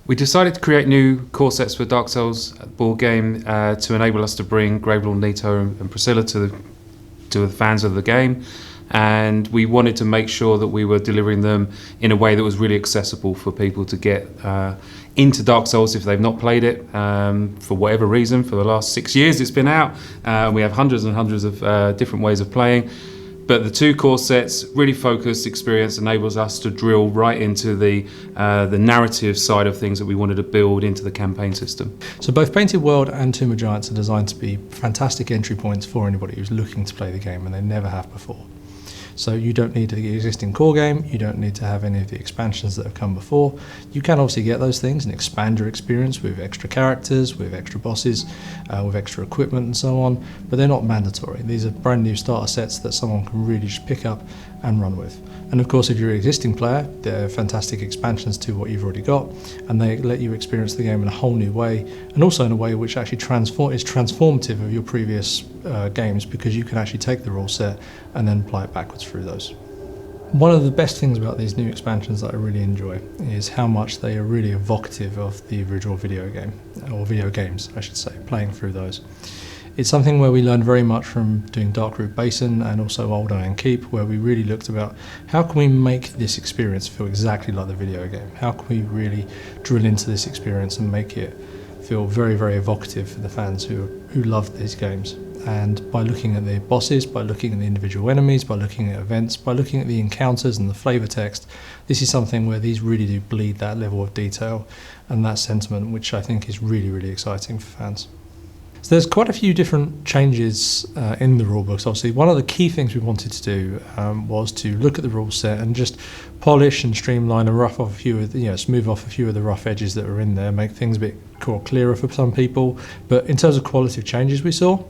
We decided to create new core sets for Dark Souls board game to enable us to bring Gravelord, Nito and Priscilla to the fans of the game, and we wanted to make sure that we were delivering them in a way that was really accessible for people to get into Dark Souls if they've not played it for whatever reason. For the last 6 years it's been out. We have hundreds and hundreds of different ways of playing. But the two core sets, really focused experience, enables us to drill right into the narrative side of things that we wanted to build into the campaign system. So both Painted World and Tomb of Giants are designed to be fantastic entry points for anybody who's looking to play the game and they never have before. So you don't need the existing core game, you don't need to have any of the expansions that have come before. You can obviously get those things and expand your experience with extra characters, with extra bosses, with extra equipment and so on, but they're not mandatory. These are brand new starter sets that someone can really just pick up and run with. And of course, if you're an existing player, they're fantastic expansions to what you've already got, and they let you experience the game in a whole new way, and also in a way which actually is transformative of your previous games, because you can actually take the rule set and then apply it backwards through those. One of the best things about these new expansions that I really enjoy is how much they are really evocative of the original video game, or video games, I should say, playing through those. It's something where we learned very much from doing Darkroot Basin and also Old Iron Keep, where we really looked about how can we make this experience feel exactly like the video game? How can we really drill into this experience and make it feel very, very evocative for the fans who love these games? And by looking at the bosses, by looking at the individual enemies, by looking at events, by looking at the encounters and the flavour text, this is something where these really do bleed that level of detail and that sentiment, which I think is really, really exciting for fans. So there's quite a few different changes in the rulebooks. Obviously, one of the key things we wanted to do was to look at the rule set and just polish and streamline and rough off a few of smooth off a few of the rough edges that are in there, make things a bit clearer for some people. But in terms of qualitative changes we saw,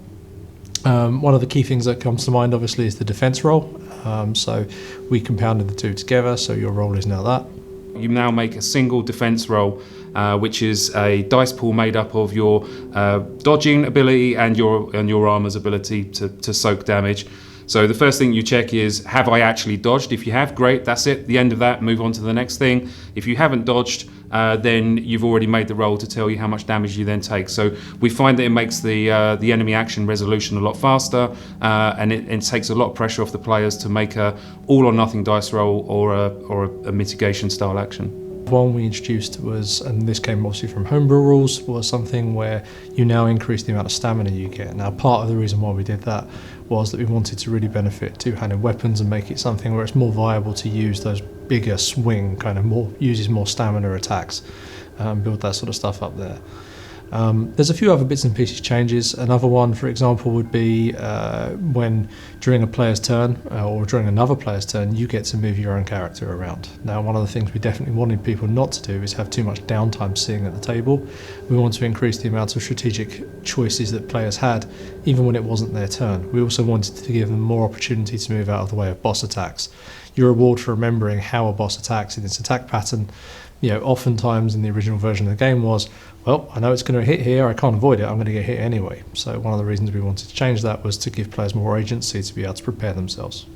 one of the key things that comes to mind obviously is the defense roll. So we compounded the two together, so your roll is now that. You now make a single defense roll, which is a dice pool made up of your dodging ability and your armor's ability to soak damage. So the first thing you check is, have I actually dodged? If you have, great, that's it, the end of that, move on to the next thing. If you haven't dodged, then you've already made the roll to tell you how much damage you then take. So we find that it makes the enemy action resolution a lot faster, and it takes a lot of pressure off the players to make a all or nothing dice roll or a mitigation style action. One we introduced was, and this came obviously from homebrew rules, was something where you now increase the amount of stamina you get. Now, part of the reason why we did that was that we wanted to really benefit two-handed weapons and make it something where it's more viable to use those bigger swing, uses more stamina attacks, build that sort of stuff up there. There's a few other bits and pieces changes. Another one, for example, would be when during a player's turn or during another player's turn, you get to move your own character around. Now, one of the things we definitely wanted people not to do is have too much downtime sitting at the table. We want to increase the amount of strategic choices that players had, even when it wasn't their turn. We also wanted to give them more opportunity to move out of the way of boss attacks. Your reward for remembering how a boss attacks in its attack pattern, oftentimes in the original version of the game was, well, I know it's going to hit here, I can't avoid it, I'm going to get hit anyway. So one of the reasons we wanted to change that was to give players more agency to be able to prepare themselves.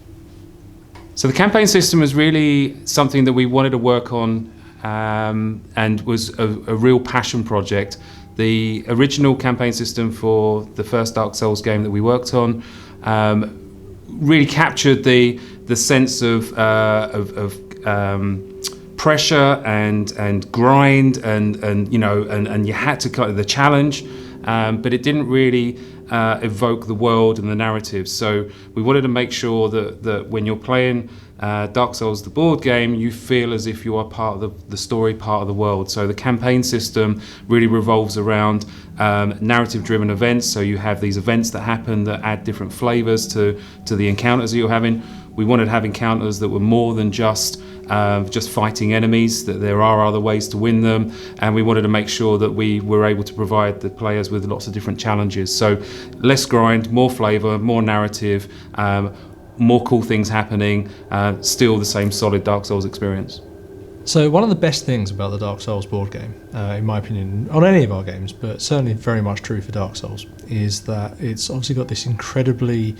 So the campaign system was really something that we wanted to work on and was a real passion project. The original campaign system for the first Dark Souls game that we worked on really captured the sense of pressure and grind and you had to cut the challenge, but it didn't really evoke the world and the narrative. So we wanted to make sure that when you're playing Dark Souls, the board game, you feel as if you are part of the story, part of the world. So the campaign system really revolves around narrative-driven events. So you have these events that happen that add different flavors to the encounters that you're having. We wanted to have encounters that were more than just fighting enemies, that there are other ways to win them, and we wanted to make sure that we were able to provide the players with lots of different challenges. So less grind, more flavor, more narrative, more cool things happening, still the same solid Dark Souls experience. So one of the best things about the Dark Souls board game, in my opinion, on any of our games, but certainly very much true for Dark Souls, is that it's obviously got this incredibly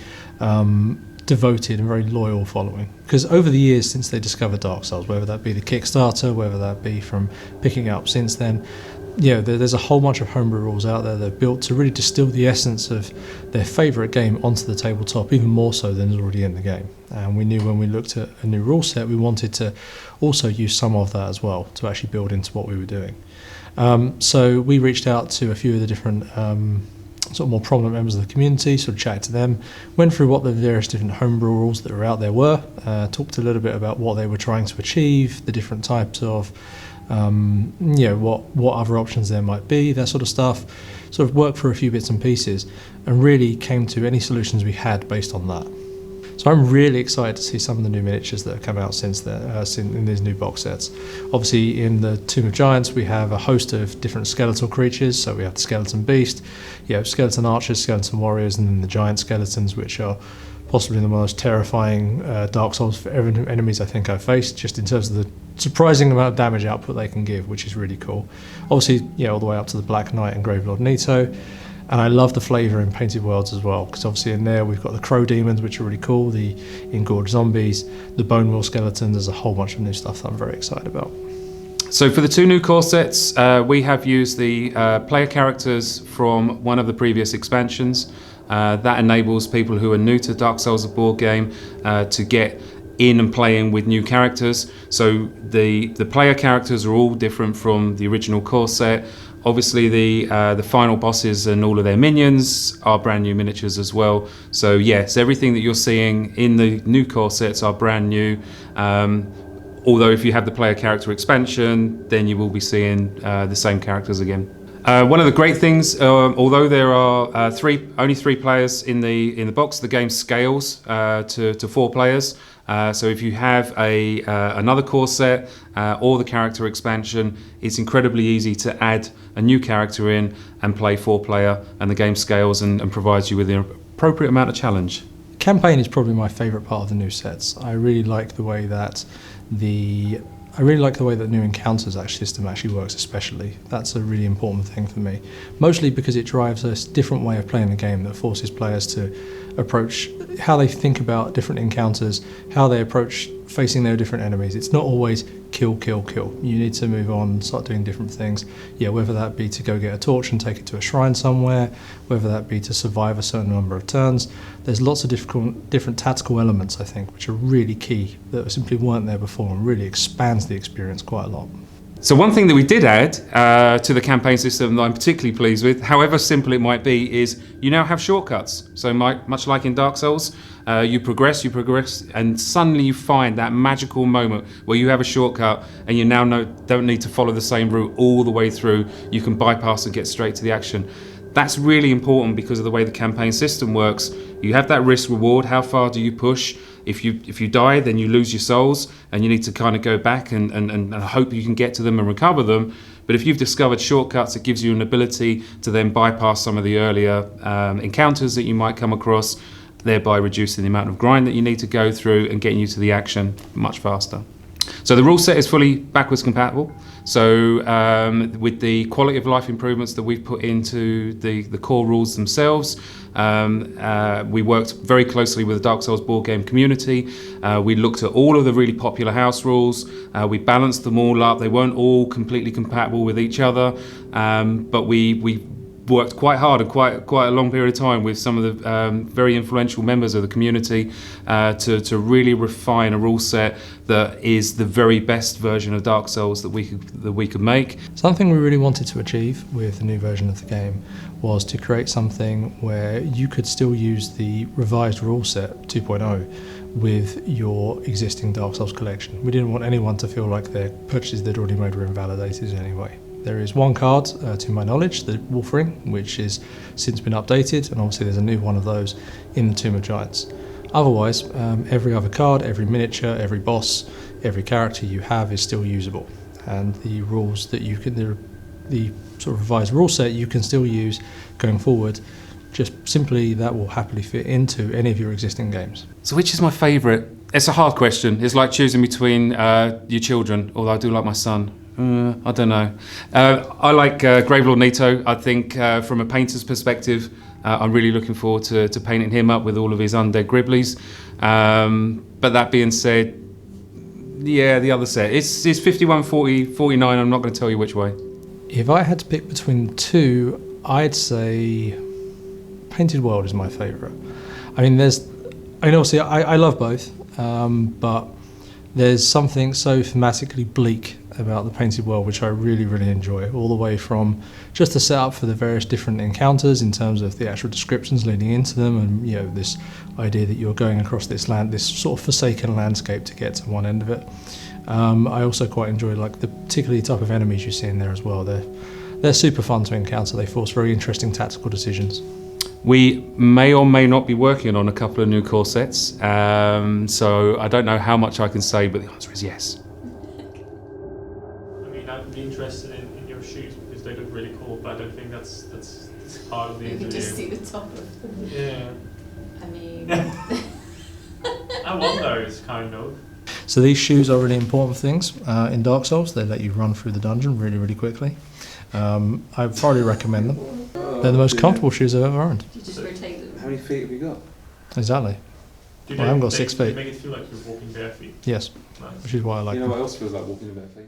devoted and very loyal following. Because over the years since they discovered Dark Souls, whether that be the Kickstarter, whether that be from picking it up since then, there's a whole bunch of homebrew rules out there that are built to really distill the essence of their favourite game onto the tabletop, even more so than is already in the game. And we knew when we looked at a new rule set, we wanted to also use some of that as well to actually build into what we were doing. So we reached out to a few of the different sort of more prominent members of the community, sort of chatted to them, went through what the various different homebrew rules that were out there were, talked a little bit about what they were trying to achieve, the different types of what other options there might be, that sort of stuff, sort of worked for a few bits and pieces and really came to any solutions we had based on that. So I'm really excited to see some of the new miniatures that have come out since in these new box sets. Obviously in the Tomb of Giants we have a host of different skeletal creatures, so we have the skeleton beast, skeleton archers, skeleton warriors, and then the giant skeletons, which are possibly the most terrifying Dark Souls enemies I think I've faced, just in terms of the surprising amount of damage output they can give, which is really cool. Obviously, all the way up to the Black Knight and Gravelord Nito. And I love the flavour in Painted Worlds as well, because obviously in there we've got the Crow Demons, which are really cool, the Engorged Zombies, the Bone Wheel Skeletons. There's a whole bunch of new stuff that I'm very excited about. So for the two new core sets, we have used the player characters from one of the previous expansions. That enables people who are new to Dark Souls, the board game, to get in and playing with new characters. So the player characters are all different from the original core set. Obviously the final bosses and all of their minions are brand new miniatures as well. So yes, everything that you're seeing in the new core sets are brand new. Although if you have the player character expansion, then you will be seeing the same characters again. One of the great things, although there are only three players in the box, the game scales to 4 players. So if you have another core set or the character expansion, it's incredibly easy to add a new character in and play 4-player, and the game scales and provides you with the appropriate amount of challenge. Campaign is probably my favourite part of the new sets. I really like the way that the new encounters system actually works, especially. That's a really important thing for me. Mostly because it drives a different way of playing the game that forces players to approach how they think about different encounters, how they approach facing their different enemies. It's not always kill, kill, kill. You need to move on, start doing different things. Whether that be to go get a torch and take it to a shrine somewhere, whether that be to survive a certain number of turns. There's lots of different tactical elements, I think, which are really key, that simply weren't there before, and really expands the experience quite a lot. So one thing that we did add to the campaign system that I'm particularly pleased with, however simple it might be, is you now have shortcuts. So much like in Dark Souls, you progress, and suddenly you find that magical moment where you have a shortcut and you now don't need to follow the same route all the way through. You can bypass and get straight to the action. That's really important because of the way the campaign system works. You have that risk reward. How far do you push? If you die, then you lose your souls, and you need to kind of go back and hope you can get to them and recover them. But if you've discovered shortcuts, it gives you an ability to then bypass some of the earlier encounters that you might come across, thereby reducing the amount of grind that you need to go through and getting you to the action much faster. So the rule set is fully backwards compatible. So with the quality of life improvements that we've put into the core rules themselves, we worked very closely with the Dark Souls board game community. We looked at all of the really popular house rules. We balanced them all up. They weren't all completely compatible with each other, but we worked quite hard and quite a long period of time with some of the very influential members of the community to really refine a rule set that is the very best version of Dark Souls that we could make. Something we really wanted to achieve with the new version of the game was to create something where you could still use the revised rule set 2.0 with your existing Dark Souls collection. We didn't want anyone to feel like their purchases they'd already made were invalidated in any way. There is one card, to my knowledge, the Wolf Ring, which has since been updated, and obviously there's a new one of those in the Tomb of Giants. Otherwise, every other card, every miniature, every boss, every character you have is still usable. And the rules that you can, the sort of revised rule set you can still use going forward, just simply that will happily fit into any of your existing games. So which is my favourite? It's a hard question. It's like choosing between your children, although I do like my son. I don't know. I like Gravelord Nito. I think from a painter's perspective, I'm really looking forward to painting him up with all of his undead gribblies. But that being said, yeah, the other set. It's 51, 40, 49. I'm not going to tell you which way. If I had to pick between the two, I'd say Painted World is my favourite. I mean, obviously I love both, but there's something so thematically bleak about the Painted World which I really, really enjoy, all the way from just the setup for the various different encounters in terms of the actual descriptions leading into them, and this idea that you're going across this sort of forsaken landscape to get to one end of it. I also quite enjoy the particularly type of enemies you see in there as well. They're super fun to encounter. They force very interesting tactical decisions. We may or may not be working on a couple of new core sets, so I don't know how much I can say, but the answer is yes. I mean, I'd be interested in your shoes because they look really cool, but I don't think that's part of the You interview. can just see the top of them. Yeah. I mean, I want those, kind of. So these shoes are really important things in Dark Souls. They let you run through the dungeon really, really quickly. I thoroughly recommend them. They're the most comfortable shoes I've ever owned. you just rotate them. How many feet have you got? Exactly. Do I haven't got 6 They feet. make it feel like you're walking bare feet. Yes, Nice. which is why I like them. What else feels like walking in bare feet?